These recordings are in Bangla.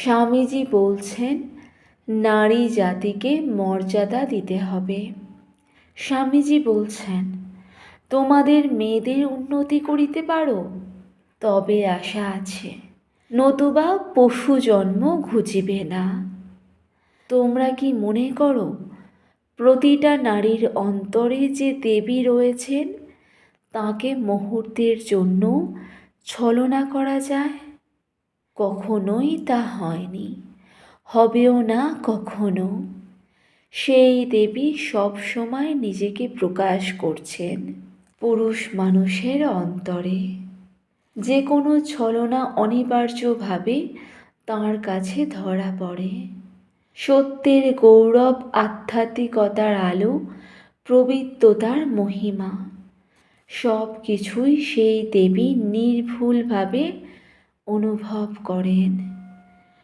স্বামীজি বলছেন নারী জাতিকে মর্যাদা দিতে হবে। স্বামীজি বলছেন তোমাদের মেয়েদের উন্নতি করিতে পারো, তবে আশা আছে, নতুবা পশু জন্ম ঘুচিবে না। তোমরা কি মনে করো প্রতিটা নারীর অন্তরে যে দেবী রয়েছেন তাকে মুহূর্তের জন্য ছলনা করা যায়? কখনোই তা হয়নি, হবেও না কখনো। সেই দেবী সব সময় নিজেকে প্রকাশ করছেন পুরুষ মানুষের অন্তরে। যে কোনো ছলনা অনিবার্যভাবে তাঁর কাছে ধরা পড়ে। সত্যের গৌরব, আধ্যাত্মিকতার আলো, পবিত্রতার মহিমা সব কিছুই সেই দেবী নির্ভুলভাবে অনুভব করেন।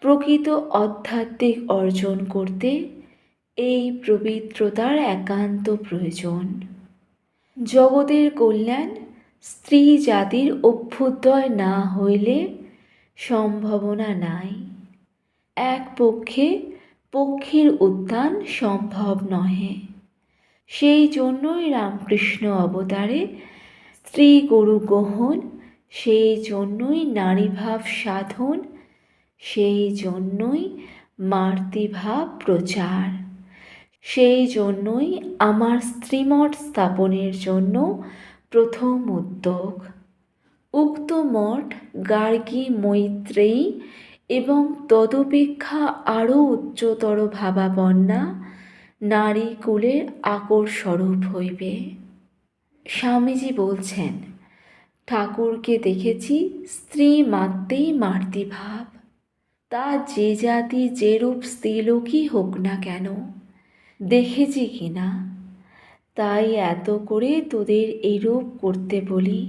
প্রকৃত আধ্যাত্মিক অর্জন করতে এই পবিত্রতার একান্ত প্রয়োজন। জগতের কল্যাণ স্ত্রী জাতির অভ্যুদয় না হইলে সম্ভাবনা নাই। এক পক্ষে পক্ষীর উত্থান সম্ভব নহে। সেই জন্যই রামকৃষ্ণ অবতারে স্ত্রী গরু গ্রহণ, সেই জন্যই নারীভাব সাধন, সেই জন্যই মাতৃভাব প্রচার, সেই জন্যই আমার স্ত্রীমঠ স্থাপনের জন্য প্রথম উদ্যোগ। উক্ত মঠ গার্গী, মৈত্রেয়ী এবং তদপেক্ষা আরও উচ্চতর ভাবাপন্না নারী কুলের আকরস্বরূপ হইবে। স্বামীজি বলছেন ঠাকুরকে দেখেছি স্ত্রী মাত্রেই মাতৃভাব, তা যে জাতি যেরূপ স্ত্রীলোকই হোক না কেন। দেখেছি কিনা, তাই এত করে তোদের এরূপ করতে বলি।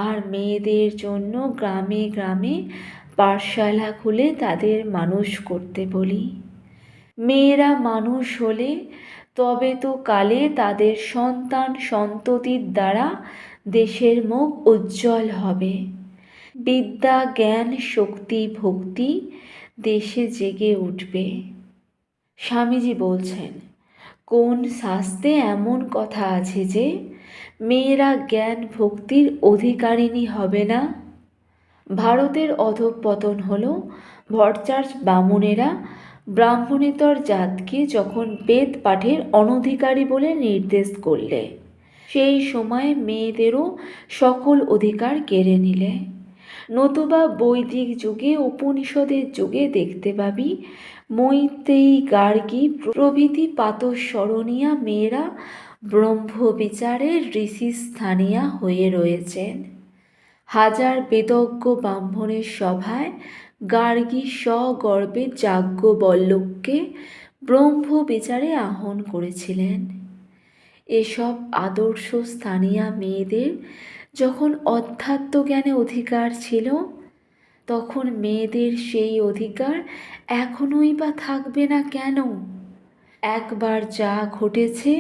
আর মেয়েদের জন্য গ্রামে গ্রামে পাঠশালা খুলে তাদের মানুষ করতে বলি। মেয়েরা মানুষ হলে তবে তো কালে তাদের সন্তান সন্ততির দ্বারা দেশের মুখ উজ্জ্বল হবে। বিদ্যা, জ্ঞান, শক্তি, ভক্তি দেশে জেগে উঠবে। স্বামীজি বলছেন কোন শাস্ত্রে এমন কথা আছে যে মেয়েরা জ্ঞান ভক্তির অধিকারিণী হবে না? ভারতের অধঃপতন হলো ভট্টাচার্য বামুনেরা ব্রাহ্মণেতর জাতকে যখন বেদ পাঠের অনধিকারী বলে নির্দেশ করলে, সেই সময় মেয়েদেরও সকল অধিকার কেড়ে নিলে। নতুবা বৈদিক যুগে, উপনিষদের যুগে দেখতে পাবি মৈত্রেয়ী, গার্গী প্রভৃতি প্রাতঃস্মরণীয়া মেয়েরা ব্রহ্মবিচারের ঋষিস্থানীয়া হয়ে রয়েছেন। হাজার বেদজ্ঞ ব্রাহ্মণের সভায় গার্গী সগর্বে যাজ্ঞবল্ক্যকে ব্রহ্মবিচারে আহ্বান করেছিলেন। এসব আদর্শ স্থানীয়া মেয়েদের যখন অধ্যাত্মজ্ঞানে অধিকার ছিল, তখন মেয়েদের সেই অধিকার এখনই বা থাকবে না কেন? একবার যা ঘটেছে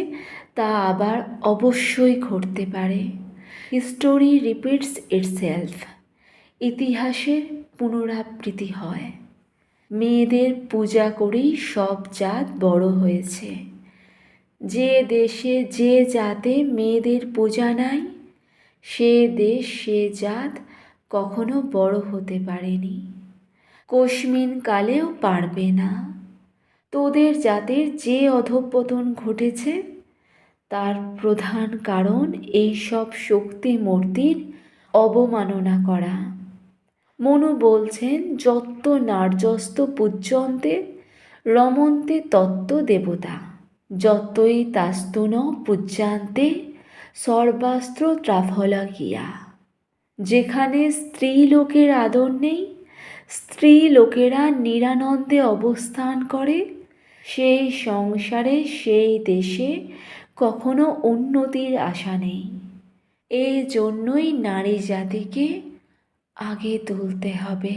তা আবার অবশ্যই ঘটতে পারে। History repeats itself. ইতিহাসের পুনরাবৃত্তি হয়। মেয়েদের পূজা করেই সব জাত বড় হয়েছে। যে দেশে যে জাতে মেয়েদের পূজা নাই, সে দেশ সে জাত কখনো বড় হতে পারেনি, কোশমিন কালেও পারবে না। তোদের জাতের যে অধঃপতন ঘটেছে তার প্রধান কারণ এই সব শক্তি মূর্তির অবমাননা করা। মনু বলছেন যত্ত নার্যস্ত পূজ্যন্তে রমন্তে তত্ত্ব দেবতা, যতই তাস্তু ন পূজ্যান্তে সর্বাস্ত্র ত্রাফলকিয়া। যেখানে স্ত্রী লোকের আদর নেই, স্ত্রী লোকেরা নিরানন্দে অবস্থান করে, সেই সংসারে সেই দেশে কখনো উন্নতির আশা নেই। এই জন্যই নারী জাতিকে আগে তুলতে হবে।